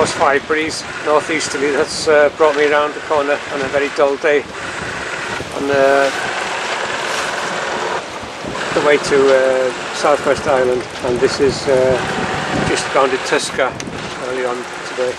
force 5 breeze, northeasterly, that's brought me around the corner on a very dull day on the way to Southwest Island, and this is just rounded Tusker early on today.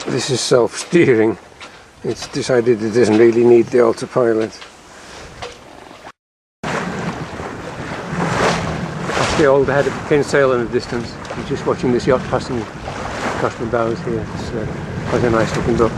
This is self-steering. It's decided it doesn't really need the autopilot. That's the old head of Kinsale in the distance. I'm just watching this yacht passing across my bows here. It's quite a nice looking boat.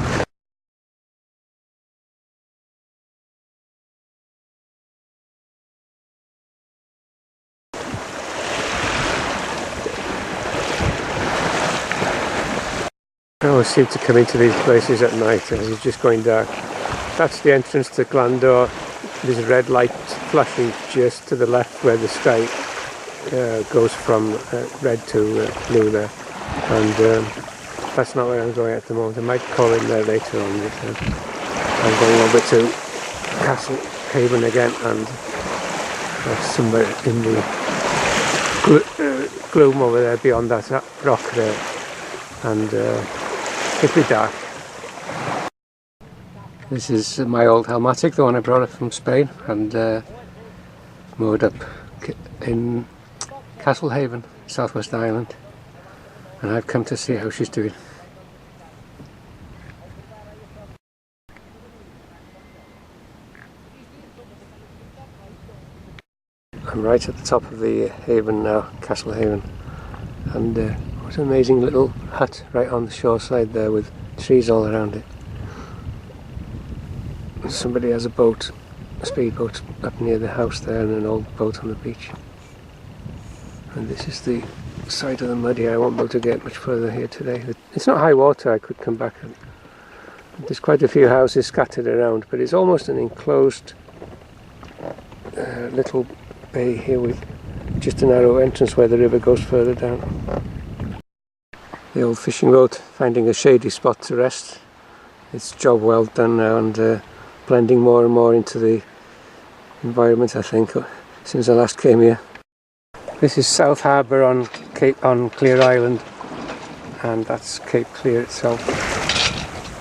I always seem to come into these places at night as it's just going dark. That's the entrance to Glandor. There's a red light flashing just to the left where the sky goes from red to blue there. And that's not where I'm going at the moment. I might call in there later on. But, I'm going over to Castle Haven again, and somewhere in the gloom over there beyond that rock there. And it'll be dark. This is my old Helmatic, the one I brought up from Spain, and moored up in Castle Haven, Southwest Island, and I've come to see how she's doing. I'm right at the top of the haven now, Castle Haven, and what an amazing little hut right on the shore side there with trees all around it. Somebody has a boat, a speedboat up near the house there, and an old boat on the beach. And this is the side of the mud here. I won't be able to get much further here today. It's not high water, I could come back. There's quite a few houses scattered around, but it's almost an enclosed little bay here with just a narrow entrance where the river goes further down. The old fishing boat finding a shady spot to rest. It's job well done now, and blending more and more into the environment, I think, since I last came here. This is South Harbour on Clear Island, and that's Cape Clear itself.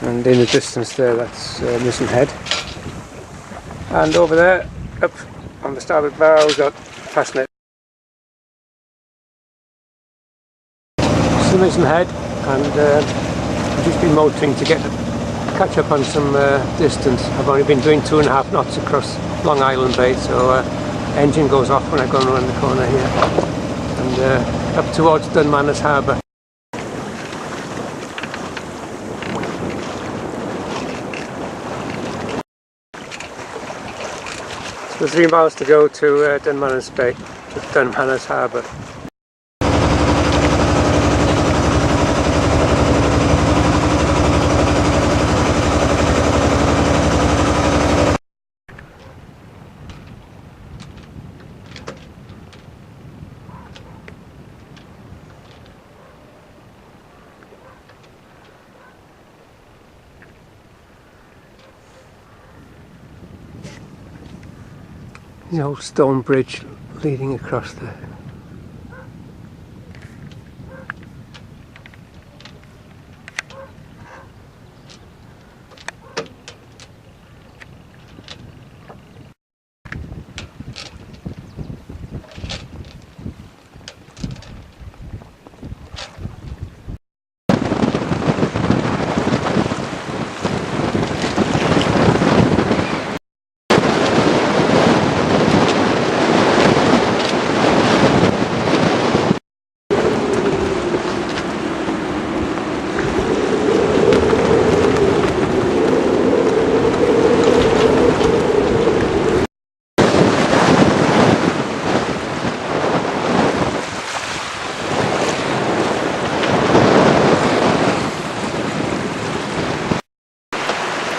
And in the distance there, that's Mizzen Head. And over there, up on the starboard bow, we've got Fastnet. Mizzen Head, and I've just been motoring to catch up on some distance. I've only been doing 2.5 knots across Long Island Bay, so engine goes off when I go around the corner here, and up towards Dunmanus Harbour. So 3 miles to go to Dunmanus Bay, to Dunmanus Harbour. The old stone bridge leading across there.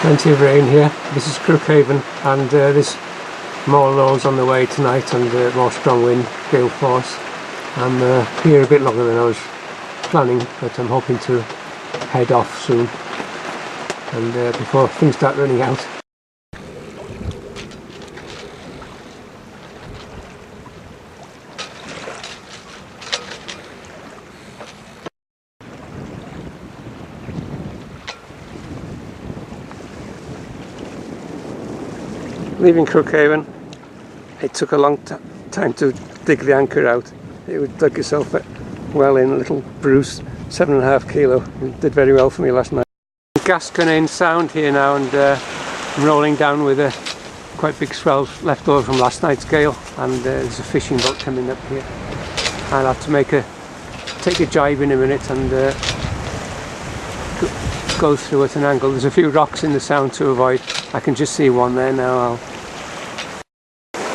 Plenty of rain here. This is Crookhaven, and there's more lows on the way tonight and more strong wind, gale force. I'm here a bit longer than I was planning, but I'm hoping to head off soon and before things start running out. Leaving Crookhaven, it took a long time to dig the anchor out. It would dug itself well in, a little bruise, 7.5 kilo. It did very well for me last night. Gasconade Sound here now, and I'm rolling down with a quite big swells left over from last night's gale, and there's a fishing boat coming up here. I'll have to take a jibe in a minute and go through at an angle. There's a few rocks in the sound to avoid. I can just see one there now.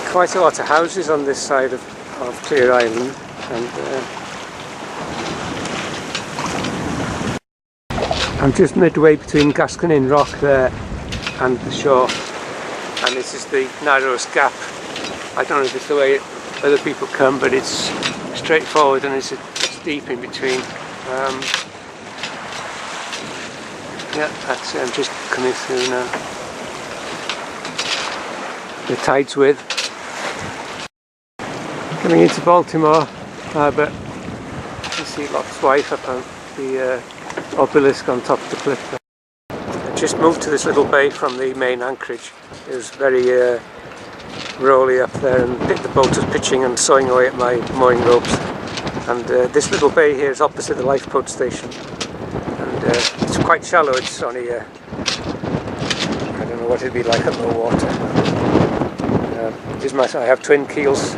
Quite a lot of houses on this side of Clear Island, and I'm just midway between Gasconade Rock there and the shore, and this is the narrowest gap. I don't know if it's the way other people come, but it's straightforward and it's deep in between. Yeah, that's it. I'm just coming through now. The tide's with. Coming into Baltimore Harbour, you see Lot's Wife up on the obelisk on top of the cliff there. I just moved to this little bay from the main anchorage. It was very rolly up there, and the boat was pitching and sawing away at my mooring ropes. And this little bay here is opposite the lifeboat station. And it's quite shallow. It's only, I don't know what it'd be like at low water. I have twin keels.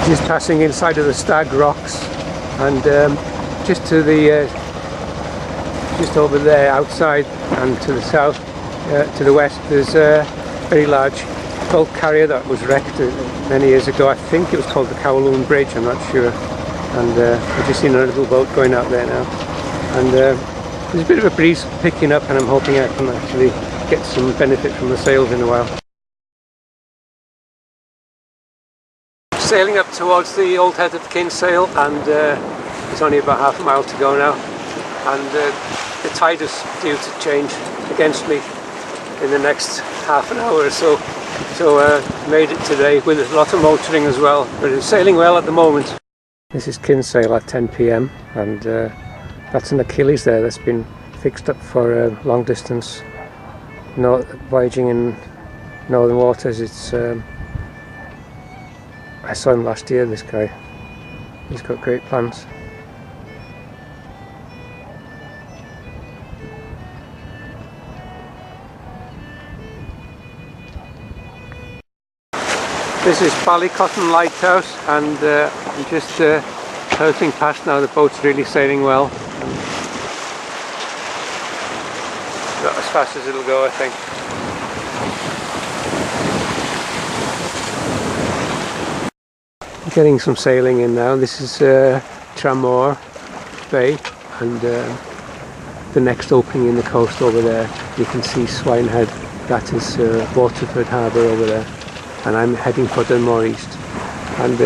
just passing inside of the Stag Rocks, and just to the just over there outside and to the south, to the west, there's a very large bulk carrier that was wrecked many years ago. I think it was called the Kowloon Bridge, I'm not sure. And I've just seen a little boat going out there now. And there's a bit of a breeze picking up, and I'm hoping I can actually get some benefit from the sails in a while. Sailing up towards the old head of Kinsale, and it's only about half a mile to go now. And the tide is due to change against me in the next half an hour or so. So made it today with a lot of motoring as well, but it's sailing well at the moment. This is Kinsale at 10 p.m. and that's an Achilles there that's been fixed up for long distance voyaging in northern waters. It's I saw him last year, this guy. He's got great plans. This is Ballycotton Lighthouse, and I'm just hurtling past now. The boat's really sailing well. Not as fast as it'll go, I think. Getting some sailing in now. This is Dammanus Bay, and the next opening in the coast over there, you can see Swinehead. That is Waterford Harbour over there. And I'm heading for Dunmanus East, and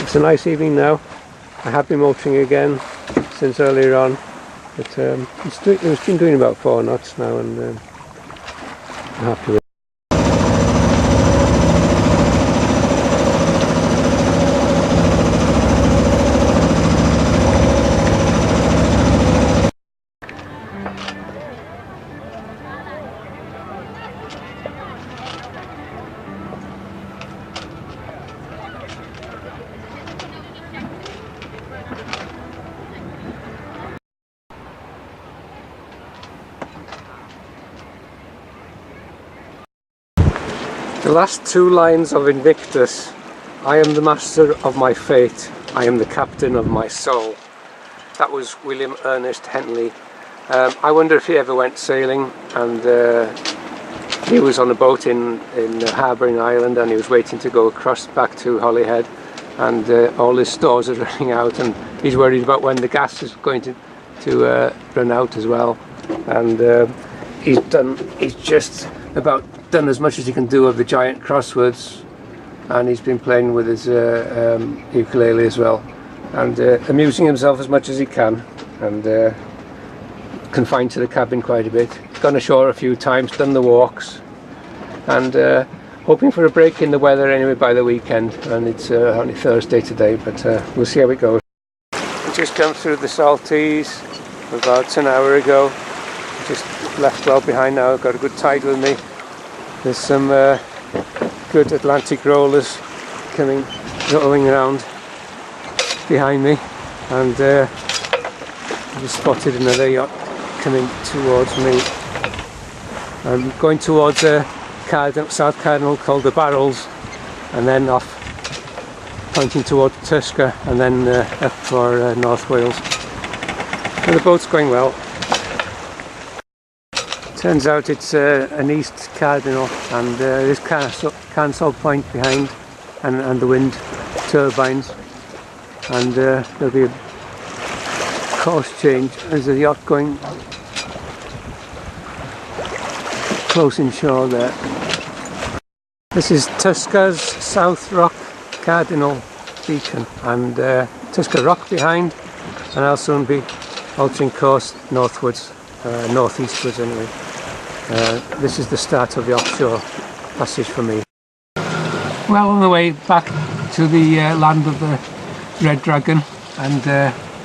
it's a nice evening now. I have been motoring again since earlier on, but it's been doing about 4 knots now, and I'm happy with it. The last 2 lines of Invictus: I am the master of my fate, I am the captain of my soul. That was William Ernest Henley. I wonder if he ever went sailing, and he was on a boat in a harbour in Ireland, and he was waiting to go across back to Holyhead, and all his stores are running out, and he's worried about when the gas is going to run out as well. And he's just about done as much as he can do of the giant crosswords, and he's been playing with his ukulele as well, and amusing himself as much as he can, and confined to the cabin quite a bit. He's gone ashore a few times, done the walks, and hoping for a break in the weather anyway by the weekend. And it's only Thursday today, but we'll see how it goes. We just come through the Saltees about an hour ago. Just left well behind now. I've got a good tide with me. There's some good Atlantic rollers rolling around behind me, and I just spotted another yacht coming towards me. I'm going towards a South Cardinal called the Barrels, and then off pointing towards Tusker, and then up for North Wales. And the boat's going well. Turns out it's an East Cardinal, and there's Kinsale Point behind, and the wind turbines, and there'll be a course change. There's a yacht going close inshore there. This is Tusker's South Rock Cardinal beacon, and Tusker Rock behind, and I'll soon be altering course northwards, northeastwards anyway. This is the start of the offshore passage for me. Well, on the way back to the land of the Red Dragon, and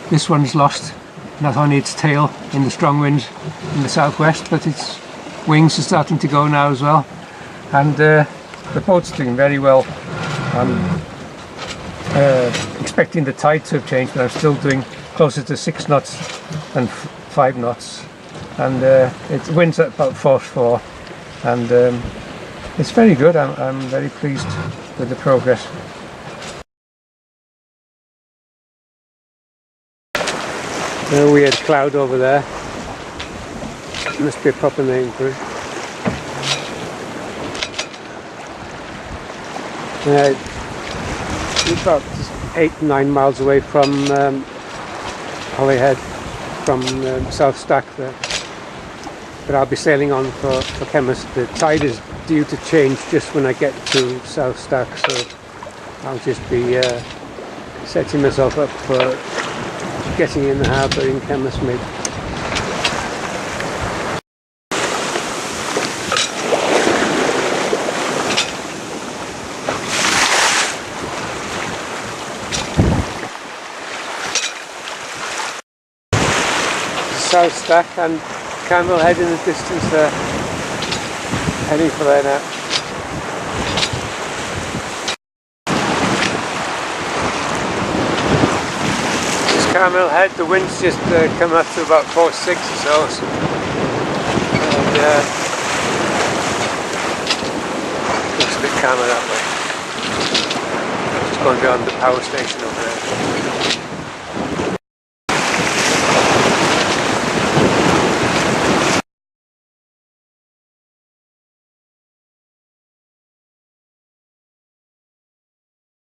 this one's lost not only its tail in the strong winds in the southwest, but its wings are starting to go now as well. And the boat's doing very well. I'm expecting the tide to have changed, but I'm still doing closer to 6 knots than 5 knots. And it winds at about force 4, and it's very good. I'm very pleased with the progress. A weird cloud over there. Must be a proper name for it. About 8-9 miles away from Holyhead, from South Stack there. But I'll be sailing on for Kemys. The tide is due to change just when I get to South Stack, so I'll just be setting myself up for getting in the harbour in Kemys mid. South Stack and Candlehead in the distance there. Heading for there now. This is Carmel Head. The wind's just come up to about 4-6 or so. And looks a bit calmer that way. Just going beyond the power station over there.